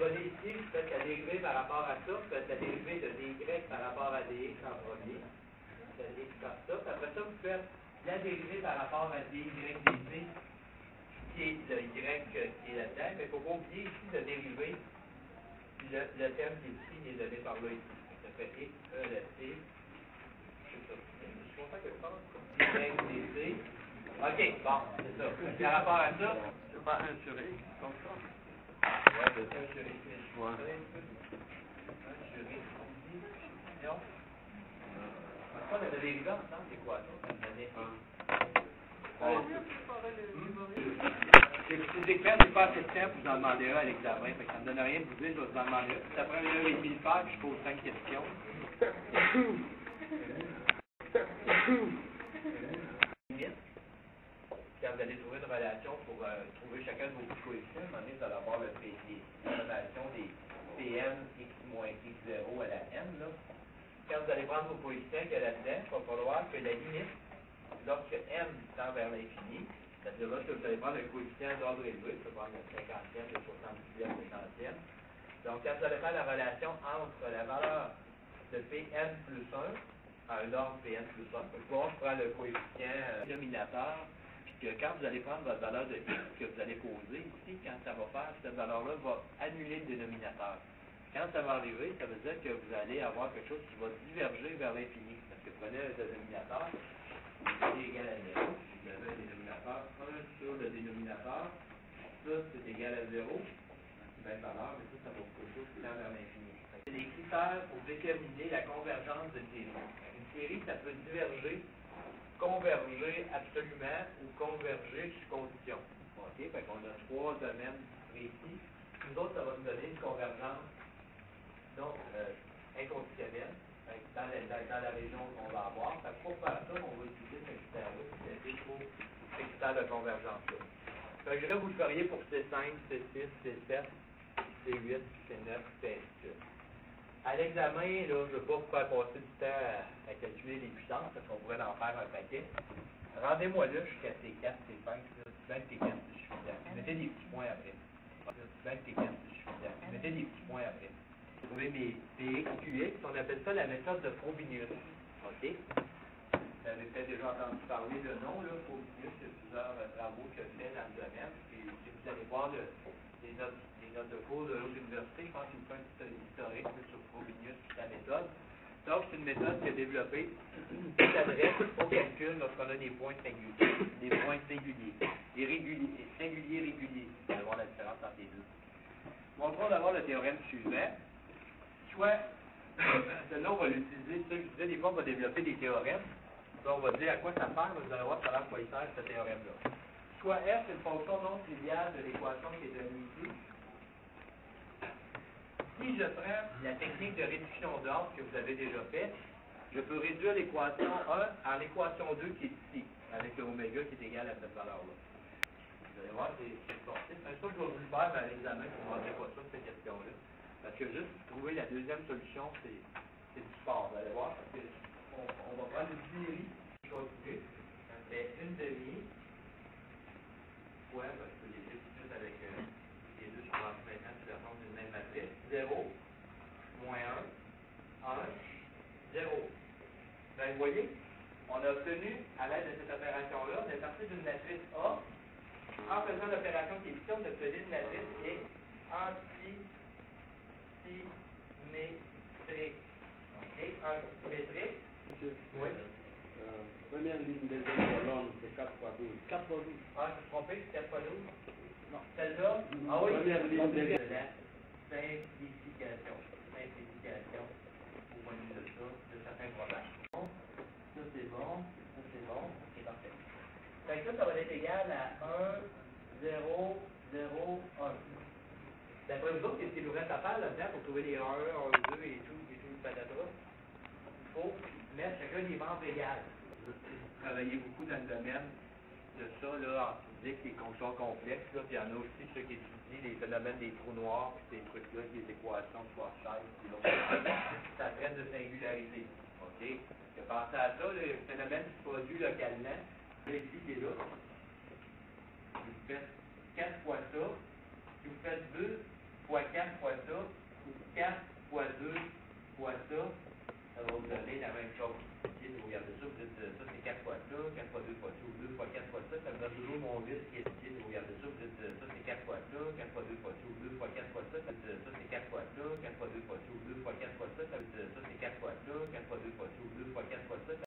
donné ici, vous faites la dérivée par rapport à ça, vous faites la dérivée de dy par rapport à dx en premier. Vous faites x par ça. Puis après ça, vous faites la dérivée par rapport à dy dt, qui est le y qui est là-dedans. Mais il ne faut pas oublier ici de dériver le terme qui est ici, il est donné par là ici. Ça fait x, e, la t. C'est ça. Je suis content que je pense. dy dt. OK, bon, c'est ça. Par rapport à ça, C'est pas 1 sur x, comme ça. ouais, de 1 sur x. Ouais. 1 sur x. Non. On avait dérivé ensemble l'équation, ça me donnait 1. C'est clair, c'est pas assez simple, vous en demanderez à l'examen. Fait que ça me donne rien de vous dire, je vais vous en demander un. Ça prend 1h30 de faire, puis je pose 5 questions. Quand vous allez trouver une relation pour trouver chacun de vos coefficients, à un moment donné, vous allez avoir la relation des Pn x moins x0 à la n. Là. Quand vous allez prendre vos coefficients qu'il y a là-dedans, il va falloir que la limite, lorsque n tend vers l'infini, c'est-à-dire là que vous allez prendre un coefficient d'ordre élevé, vous pouvez prendre le 50e, le 70e, le 100e. Donc, quand vous allez faire la relation entre la valeur de Pn plus 1 à un ordre Pn plus 1, donc on prend le coefficient dénominateur, puis que quand vous allez prendre votre valeur de x que vous allez poser ici, quand ça va faire, cette valeur-là va annuler le dénominateur. Quand ça va arriver, ça veut dire que vous allez avoir quelque chose qui va diverger vers l'infini. Parce que prenez le dénominateur, c'est égal à 0. Vous avez un dénominateur 1 sur le dénominateur. Ça, c'est égal à 0. C'est même valeur, mais ça va vous quelque chose qui tend vers l'infini. C'est des critères pour déterminer la convergence d'une série. Une série, ça peut diverger, converger absolument ou converger sous condition. OK? Fait qu'on a 3 domaines précis. Nous autres, ça va nous donner une convergence donc inconditionnelle dans la région qu'on va avoir. Fait que pour faire ça, on va utiliser ce critère-là, c'est pour ces critères de convergence-là. Fait que je dirais que vous le feriez pour C5, C6, C7, C8, C9, C8. À l'examen, là, je ne veux pas vous faire passer du temps à calculer les puissances, parce qu'on pourrait en faire un paquet. Rendez-moi là jusqu'à C4, C5, même T4, c'est suffisant. Mettez des petits points après. Même T4, c'est suffisant. Mettez des petits points après. Trouver mes PXQX, on appelle ça la méthode de Frobenius. OK? Vous avez peut-être déjà entendu parler de nom, là, Frobenius, il y a plusieurs travaux qu'il a fait dans le domaine. Et si vous allez voir les notes de cours de l'autre université, je pense qu'il vous fait un petit historique sur Frobenius et sa méthode. Donc, c'est une méthode qui est développée qui s'adresse au calcul lorsqu'on a des points singuliers. Des points singuliers. Des réguliers, singuliers réguliers. Vous allez voir la différence entre les deux. Montrons d'abord le théorème suivant. Soit, celle-là, on va l'utiliser, ça, je disais, des fois, on va développer des théorèmes. Là, on va dire à quoi ça sert, vous allez voir ça à quoi il sert, ce théorème-là. Soit f est une fonction non triviale de l'équation qui est donnée ici. Si je prends la technique de réduction d'ordre que vous avez déjà faite, je peux réduire l'équation 1 à l'équation 2 qui est ici, avec le oméga qui est égal à cette valeur-là. Vous allez voir, c'est sportif. Un jour, je vais vous le faire à l'examen pour ne montrer pas ça, cette question-là. Parce que juste trouver la deuxième solution, c'est du sport. Vous allez voir, parce que on va prendre une série continue. Ça fait une demi. Ouais, je peux les dire tout de suite avec les deux sont rentrés maintenant sous la forme d'une même matrice. 0, moins 1, 1, 0. Ben, vous voyez, on a obtenu, à l'aide de cette opération-là, on est parti d'une matrice A. En faisant l'opération qui est ici, on a obtenu une matrice qui est antisymétrique. OK? Antisymétrique. Oui. Première ligne des deux colonnes, c'est 4 x 12. 4 x 12. Ah, je me suis trompé, c'est 4 x 12? Non. Celle-là? Ah oui, première ligne des deux. De la simplification. Simplification. Au point de vue de ça, de certains problèmes. Ça, c'est bon. Ça, c'est bon. C'est parfait. Fait que ça va être égal à 1, 0, 0, 1. D'après vous autres, qu'est-ce qu'il nous reste à faire là-dedans pour trouver les 1, 1, 2 et tout le patatras? Il faut mettre chacun des membres égales. Travaillez beaucoup dans le domaine de ça, là, en physique, les fonctions complexes, là, puis il y en a aussi ceux qui étudient les phénomènes des trous noirs, puis ces trucs-là, les équations de Schwarzschild, puis l'autre. Ça traite de singularité. OK? Que pensez à ça, le phénomène qui se produit localement, ici qui est là. Vous faites 4 fois ça, puis vous faites 2 fois 4 fois ça, ou 4 fois 2 fois ça, ça va vous donner la même chose. Ok, vous regardez ça, vous dites ça c'est 4 fois ça, 4 fois 2 fois ça, ou 2 fois 4 fois ça, ça me donne toujours mon 8 qui est ici. Vous regardez ça, vous dites ça c'est 4 fois ça, 4 fois 2 fois ça, ou 2 fois 4 fois ça, ça veut dire ça c'est 4 fois ça, 4 fois 2 fois ça, ou 2 fois 4 fois ça, ça veut dire ça c'est 4 fois ça, 4 fois 2 fois ça, ou 2